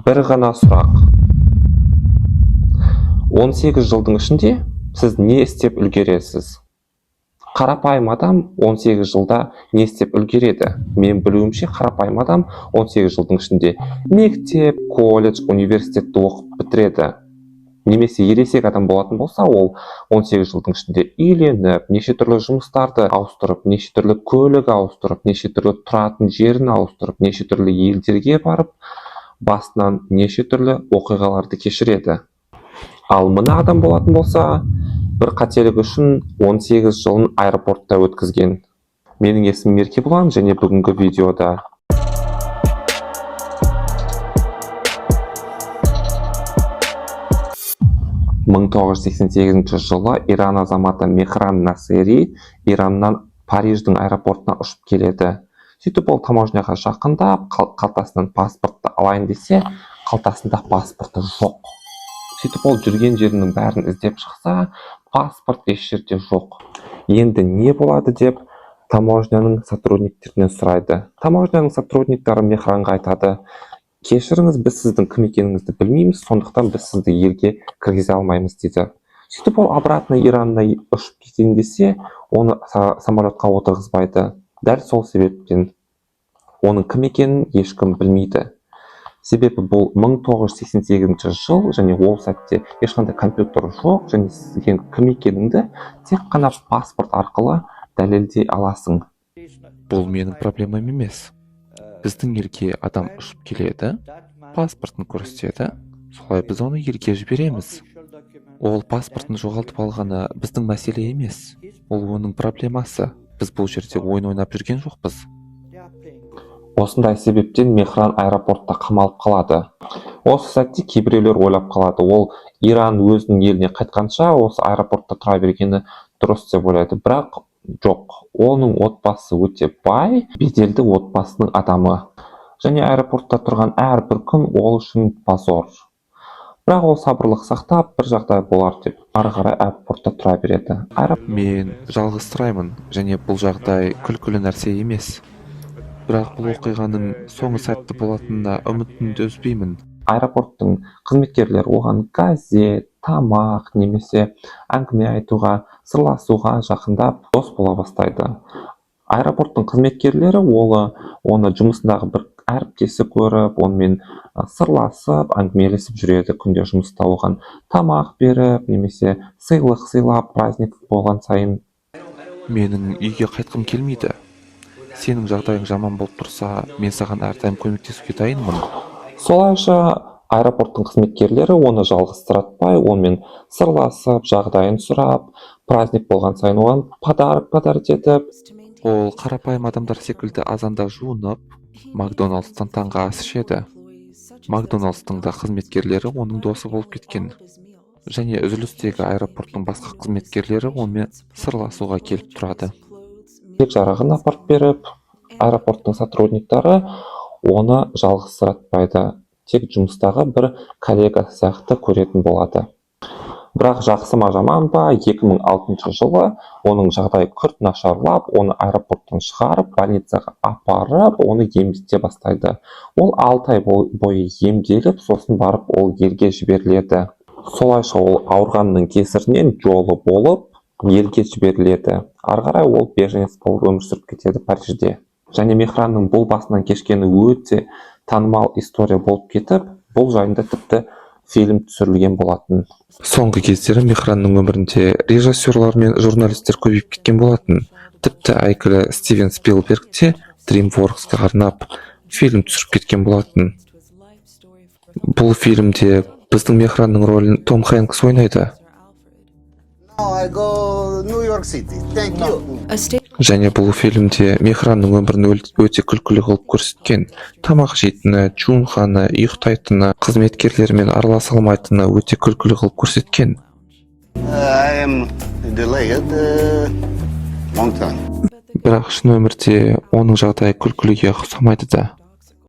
бір ғана сұрақ. 18 жылдың ішінде сіз не істеп үлгересіз? Қарапайым адам 18 жылда не істеп үлгереді? Мен білуімше, қарапайым адам 18 жылдың ішінде мектеп, колледж, университетті оқып бітіреді. Немесе ересек адам болатын болса, ол 18 жылдың ішінде үйленіп, неше түрлі жұмыстарды ауыстырып, неше түрлі көлік ауыстырып, неше түрлі тұратын жерін ауыстырып, неше түрлі елдерге барып, басынан неше түрлі оқиғаларды кешіреді. Ал мына адам болатын болса, бір қателік үшін 18 жылын аэропортта өткізген. Менің есімім Еркебұлан, және бүгінгі видеода 1988 жылы Иран азаматы Мехран Насери Ираннан Париждің аэропортына ұшып келеді. Сөйтіп ол таможняға жақындап, қалтасынан паспортты алайын десе, қалтасында паспорты жоқ. Сөйтіп ол жүрген жерінің бәрін іздеп шықса, паспорт еш жерде жоқ. Енді не болады деп таможняның сотрудниктерінен сұрайды. Таможняның сотрудниктары Мехранға айтады: кешіріңіз, біз сіздің кім екеніңізді білмейміз, сондықтан біз сізді елге кіргізе алмаймыз дейді. Сөйтіп ол обратно Иранна ұшып кетейін десе, оны самолетқа отырғызбайды. Дәл сол себептен оның кім екенін ешкім білмейді. Себебі бұл 1988 жыл, және ол сәтте ешқандай компьютер жоқ, және сіздің кім екеніңді тек қана паспорт арқылы дәлелдей аласың. Бұл менің проблемам емес. Біздің елге адам ұшып келеді, паспортын көрсетеді, солай біз оны елге жібереміз. Ол паспортын жоғалтып алғаны біздің мәселе емес, ол оның проблемасы. Біз бұл жерде ойын ойнап жүрген жоқпыз. Осындай себептен Мехран аэропортта қамалып қалады. Осы сәтте кейбіреулер ойлап қалады, ол Иран өзінің еліне қайтқанша осы аэропортта тұра бергені дұрыс деп ойлайды. Бірақ жоқ, оның отбасы өте бай, беделді отбасының адамы. Және аэропортта тұрған әрбір күн ол үшін позор. Бірақ ол сабырлық сақтап, бір жағдай болар деп, ары қарай аэропортта тұра береді. Мен жалғызсыраймын, және бұл жағдай күлкілі нәрсе емес. Бірақ бұл оқиғаның соңы сәтті болатынына үмітімді үзбеймін. Аэропорттың қызметкерлері оған газет, тамақ немесе әңгіме айтуға, сырласуға жақындап дос бола бастайды. Аэропорттың қызметкерлері оны жұмысындағы бір әріптесі көріп, онымен сырласып, әңгімелесіп жүреді. Күнде жұмыста оған тамақ беріп, немесе сыйлық сыйлап, праздник болған сайын. Менің үйге қайтқым келмейді. Сенің жағдайың жаман болып тұрса, мен саған әрдайым көмектесуге дайынмын. Солайша аэропорттың қызметкерлері оны жалғызсыратпай, онымен сырласып, жағдайын сұрап, праздник болған сайын оған подарок етіп. Ол қарапайым адамдар секілді азанда жуынып, Макдоналдстан таңғы ас ішеді. Макдоналдстың да қызметкерлері оның досы болып кеткен. Және үзілістегі аэропорттың басқа қызметкерлері онымен сырласуға келіп тұрады. Тек жарағын апарып беріп, аэропорттың сотрудниктары оны жалғызсыратпайды. Тек жұмыстағы бір коллега сияқты көретін болады. Бірақ жақсы ма жаман ба, 2006 жылы оның жағдайы күрт нашарлап, оны аэропорттан шығарып, больницаға апарып, оны емдете бастайды. Ол 6 ай бойы емделіп, сосын барып ол елге жіберіледі. Солайша ол ауырғанның кесірінен жолы болып, елге жіберіледі. Ары қарай ол беженец болып өмір сүріп кетеді Парижде. Және Мехранның бұл басынан кешкені өте танымал история болып кетіп, бұл жайында тіпті фильм түсірілген болатын. Соңғы кездері Мехранның өмірінде режиссерлар мен журналистер көбейіп кеткен болатын. Тіпті әйгілі Стивен Спилберг те DreamWorksқа арнап фильм түсіріп кеткен болатын. Бұл фильмде біздің Мехранның рөлін Том Хэнкс ойнайды. Және бұл фильмде Мехранның өмірін өте күлкілі қылып көрсеткен. Тамақ жейтіні, жуынғаны, ұйықтайтыны, қызметкерлермен араласа алмайтыны өте күлкілі қылып көрсеткен. Бірақ шын өмірде оның жағдайы күлкіліге ұқсамайды да.